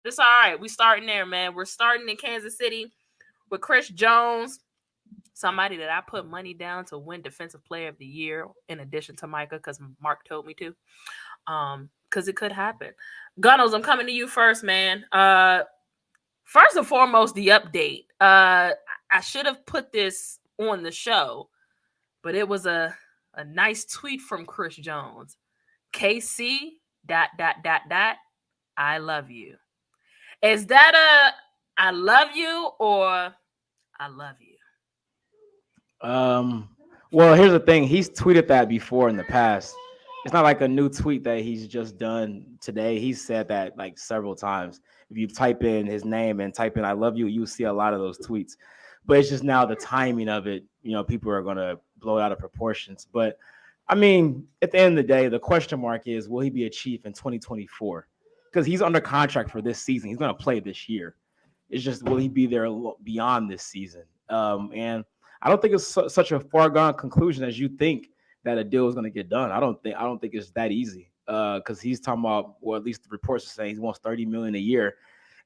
It's all right. We starting there, man. We're starting in Kansas City with Chris Jones, somebody that I put money down to win Defensive Player of the Year, in addition to Micah, because Mark told me to. Because it could happen. Gunnels, I'm coming to you first, man. First and foremost, the update. I should have put this on the show, but it was a nice tweet from Chris Jones. KC ... I love you. Is that a I love you or I love you? Well, here's the thing. He's tweeted that before in the past. It's not like a new tweet that he's just done today. He's said that like several times. If you type in his name and type in "I love you," you see a lot of those tweets. But it's just now the timing of it. People are gonna blow it out of proportions. But I mean, at the end of the day, the question mark is, will he be a Chief in 2024? Because he's under contract for this season. He's gonna play this year. It's just, will he be there beyond this season? And I don't think it's such a far gone conclusion as you think that a deal is going to get done. I don't think it's that easy. Because he's talking about, or at least the reports are saying he wants $30 million a year.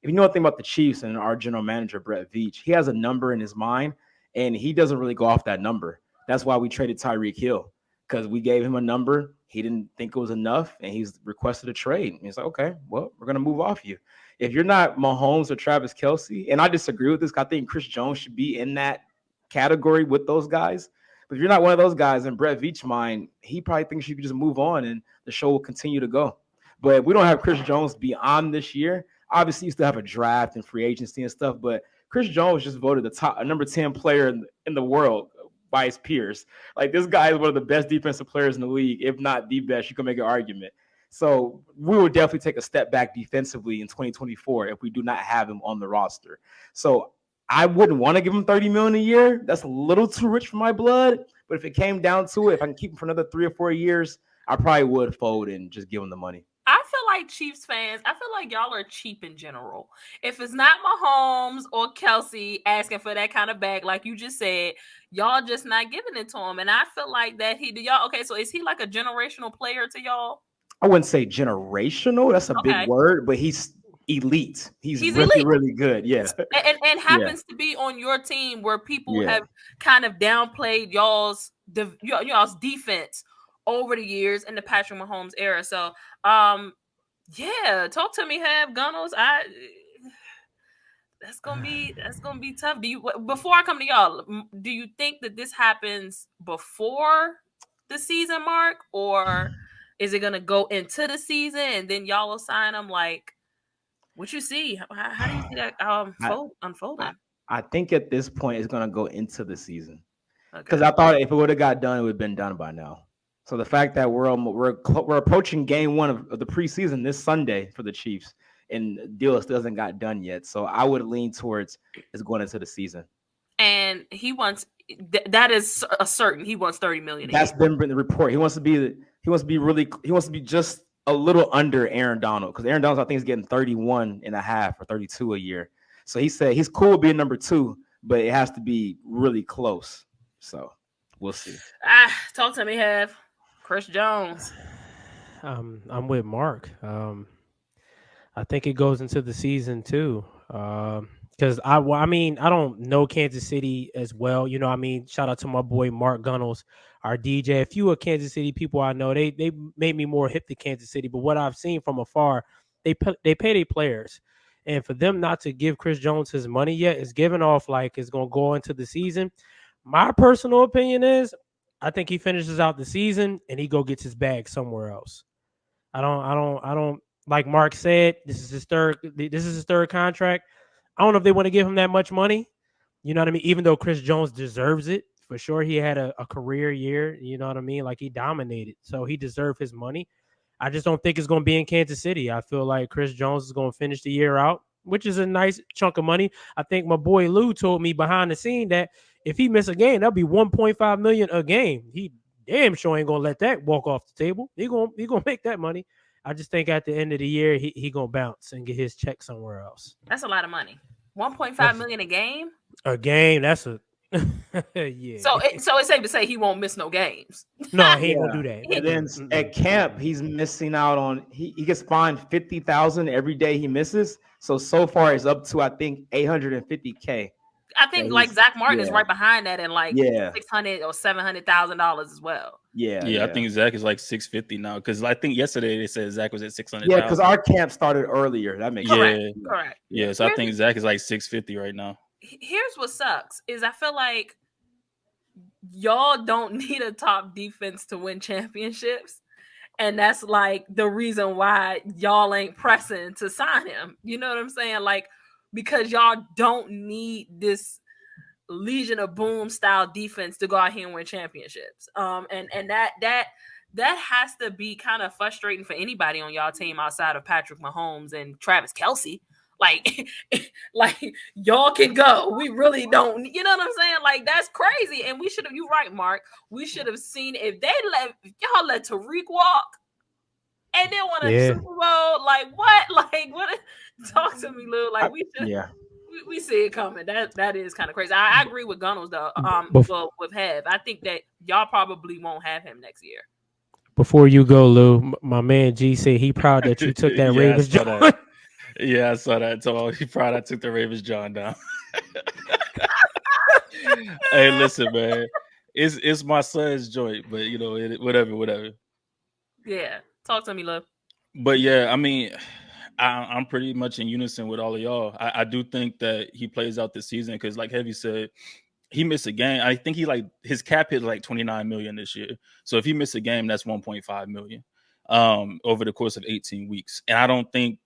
If you know anything about the Chiefs and our general manager Brett Veach, he has a number in his mind, and he doesn't really go off that number. That's why we traded Tyreek Hill, because we gave him a number. He didn't think it was enough, and he's requested a trade. And he's like, okay, well, we're going to move off you. If you're not Mahomes or Travis Kelce, and I disagree with this, I think Chris Jones should be in that category with those guys. But if you're not one of those guys, in Brett Veach's mind, he probably thinks you could just move on and the show will continue to go. But we don't have Chris Jones beyond this year. Obviously, you still have a draft and free agency and stuff, but Chris Jones just voted the top number 10 player in the world by his peers. Like, this guy is one of the best defensive players in the league, if not the best. You can make an argument. So we will definitely take a step back defensively in 2024 if we do not have him on the roster. So I wouldn't want to give him $30 million a year. That's a little too rich for my blood. But if it came down to it, if I can keep him for another 3 or 4 years, I probably would fold and just give him the money. I feel like Chiefs fans, I feel like y'all are cheap in general. If it's not Mahomes or Kelce asking for that kind of bag, like you just said, y'all just not giving it to him. And I feel like that y'all, okay, so is he like a generational player to y'all? I wouldn't say generational. That's a big word, but he's elite. He's really, elite. Really good. Yeah. And happens to be on your team where people have kind of downplayed y'all's defense over the years in the Patrick Mahomes era. So, talk to me, Have Gunnels. That's gonna be tough. Before I come to y'all, do you think that this happens before the season mark, or is it gonna go into the season and then y'all will sign them? Like, what you see? How do you see that unfolding? I think at this point it's gonna go into the season, because I thought if it would have got done, it would have been done by now. So the fact that we're approaching game 1 of the preseason this Sunday for the Chiefs, and the deal still hasn't got done yet. So I would lean towards it's going into the season. And he wants that is a certain. He wants $30 million. That's been the report. He wants to be just a little under Aaron Donald, because Aaron Donald I think is getting 31.5 or 32 a year. So he said he's cool being number 2, but it has to be really close. So we'll see. Talk to me, Have. Chris Jones. I'm with Mark. I think it goes into the season too. Because I don't know Kansas City as well. Shout out to my boy Mark Gunnels, our DJ. A few of Kansas City people I know, they made me more hip to Kansas City. But what I've seen from afar, they pay their players. And for them not to give Chris Jones his money yet, is giving off like it's going to go into the season. My personal opinion is, I think he finishes out the season and he go gets his bag somewhere else. I don't like Mark said, this is his third contract. I don't know if they want to give him that much money. You know what I mean? Even though Chris Jones deserves it, for sure. He had a career year, you know what I mean? Like, he dominated. So he deserved his money. I just don't think it's going to be in Kansas City. I feel like Chris Jones is going to finish the year out, which is a nice chunk of money. I think my boy Lou told me behind the scene that if he miss a game, that'll be $1.5 million a game. He damn sure ain't gonna let that walk off the table. He gonna make that money. I just think at the end of the year, he gonna bounce and get his check somewhere else. That's a lot of money. $1.5 million a game. A game. That's a Yeah. So it's safe to say he won't miss no games. No, he ain't Yeah. gonna do that. And then at camp, he's missing out on he gets fined 50,000 every day he misses. So far it's up to I think 850K. I That think like he's Zach Martin is yeah. right behind that and like Yeah. $600,000 or $700,000 as well. Yeah. Yeah, I think Zach is like 650 now because I think yesterday they said Zach was at Yeah, because 600,000. our camp started earlier. That makes Correct. sense. Correct. Yeah, so I think Zach is like 650 right now. Here's what sucks is I feel like y'all don't need a top defense to win championships. And that's like the reason why y'all ain't pressing to sign him. You know what I'm saying? Like, because y'all don't need this Legion of Boom style defense to go out here and win championships. And that has to be kind of frustrating for anybody on y'all team outside of Patrick Mahomes and Travis Kelce. Like, like y'all can go. We really don't. You know what I'm saying? Like that's crazy. And we should have. You're right, Mark. We should have seen if y'all let Tariq walk and then won a Super Bowl. Like what? Like what? Talk to me, Lou. Like we should. Yeah. We see it coming. That is kind of crazy. I agree with Gunnels though. Well, with Hev, I think that y'all probably won't have him next year. Before you go, Lou, my man G said he proud that you took that Ravens John. Yeah, I saw that. So he proud I took the Ravens John down. Hey, listen, man. It's my son's joint, but you know, whatever. Yeah, talk to me, Lou. But yeah, I mean, I'm pretty much in unison with all of y'all. I do think that he plays out this season because, like Heavy said, he missed a game. I think his cap hit like 29 million this year. So if he missed a game, that's 1.5 million over the course of 18 weeks. And I don't think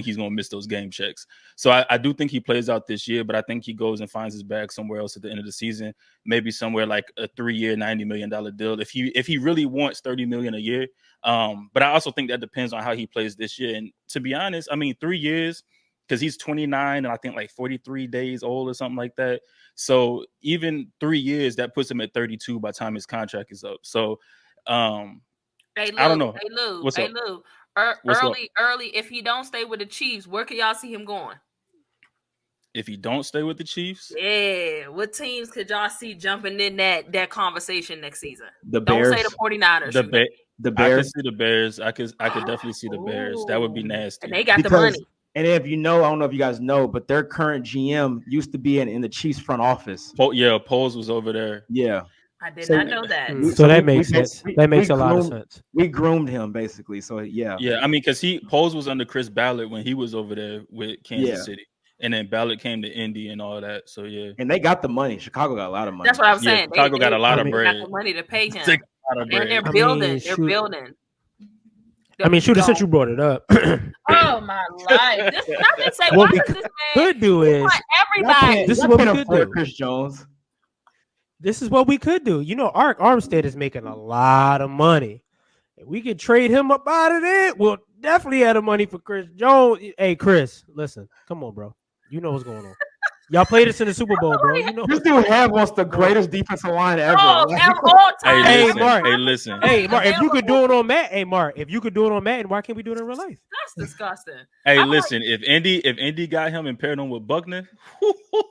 he's going to miss those game checks. So I do think he plays out this year, but I think he goes and finds his bag somewhere else at the end of the season, maybe somewhere like a 3-year, $90 million deal. If he really wants 30 million a year. But I also think that depends on how he plays this year. And to be honest, I mean, 3 years, because he's 29 and I think like 43 days old or something like that. So even 3 years, that puts him at 32 by the time his contract is up. So hey, Lou, I don't know. Hey, Lou. What's up? Lou. What's early. If he don't stay with the Chiefs, where can y'all see him going? If he don't stay with the Chiefs, yeah, what teams could y'all see jumping in that conversation next season? The Bears. Don't say the 49ers. The Bears. I could see the Bears. I could definitely see the Bears. That would be nasty. And they got the money. And if you know, I don't know if you guys know, but their current GM used to be in the Chiefs front office. Poles was over there. Yeah. I did not know that. So that makes sense. That makes a lot of sense. We groomed him basically. So yeah. Yeah, I mean, because Poles was under Chris Ballard when he was over there with Kansas City. And then Ballard came to Indy and all that. So yeah. And they got the money. Chicago got a lot of money. That's what I'm saying. Chicago got a lot of bread. Got the money to pay him. And they're building. They're building. I mean, shoot, since you brought it up. Oh my life! Not to say what why we this man could do is everybody. This is what we could do. Chris Jones. This is what we could do. You know, Ark Armstead is making a lot of money. If we could trade him up out of there, we'll definitely have the money for Chris Jones. Hey, Chris, listen, come on, bro. You know what's going on. Y'all played us in the Super Bowl, bro. You know this dude wants the greatest defensive line ever. All time. Hey, Mark. Hey, Mark. If you could do it on Matt, if you could do it on Matt, why can't we do it in real life? That's disgusting. Hey, listen. If Indy got him and paired him with Buckner,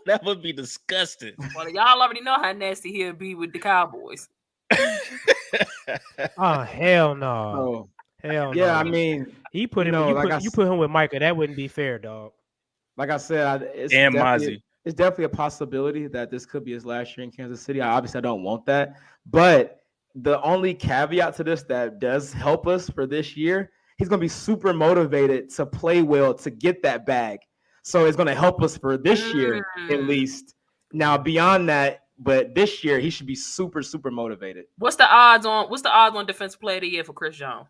that would be disgusting. Well, y'all already know how nasty he'll be with the Cowboys. Oh hell no! Hell no! Yeah, I mean, he put him. You put him with Micah. That wouldn't be fair, dog. Like I said, it's definitely a possibility that this could be his last year in Kansas City. Obviously, I don't want that. But the only caveat to this that does help us for this year, he's going to be super motivated to play well to get that bag. So it's going to help us for this year at least. Now, beyond that, but this year he should be super, super motivated. What's the odds on defensive player of the year for Chris Jones?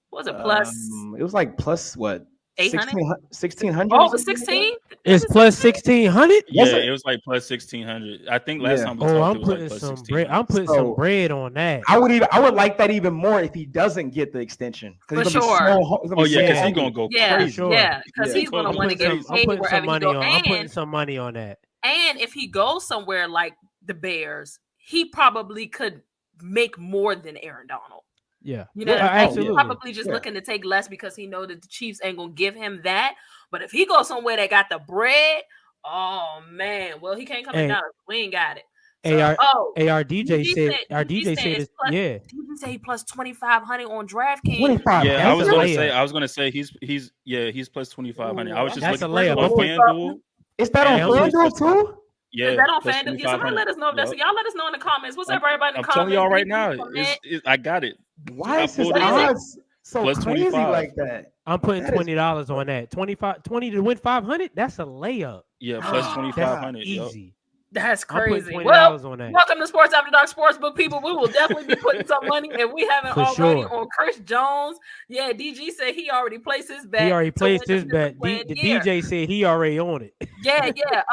What was it plus? It was like plus what? 1600. Oh, it was 16. It's plus 1600. Yeah, it was like plus 1600. I think last time. I'm putting some bread. I'm putting some bread on that. I would like that even more if he doesn't get the extension. For sure. Because he's gonna go crazy. Yeah, because he's gonna want to get paid wherever he goes. I'm putting some money on that. And if he goes somewhere like the Bears, he probably could make more than Aaron Donald. Yeah, you know, absolutely. He's probably just looking to take less because he knows that the Chiefs ain't gonna give him that. But if he goes somewhere that got the bread, oh man, well he can't come in Dallas. We ain't got it. AR Oh, DJ said our DG DJ said said it's it's plus. yeah. DG said he plus 2,500 on DraftKings. 25. Yeah, I That's was a gonna layup. say he's plus 2,500. I was just That's a looking layup. on I'm putting- FanDuel. Is that on Hey, I'm putting- FanDuel too? Yeah, Is that on plus FanDuel? Yeah, somebody 2,500. let us know if that's. Yup. Y'all let us know in the comments. What's up, everybody in the I'm telling y'all right comments? now, Comment. I got it. Why I is his pulled it up. odds so Plus crazy 25. like that? I'm putting That is- $20 on that. 20 to win 500. That's a layup. Yeah, plus Oh, 2,500. Yup. Easy. That's I'm putting crazy. $20 Well, on that. welcome to Sports After Dark Sportsbook, people. We will definitely be putting some money, if we haven't For already, sure. on Chris Jones. Yeah, DG said he already placed his bet. He already to placed win his the bet. Defensive Player of The the Year. DJ said he already on it. Yeah.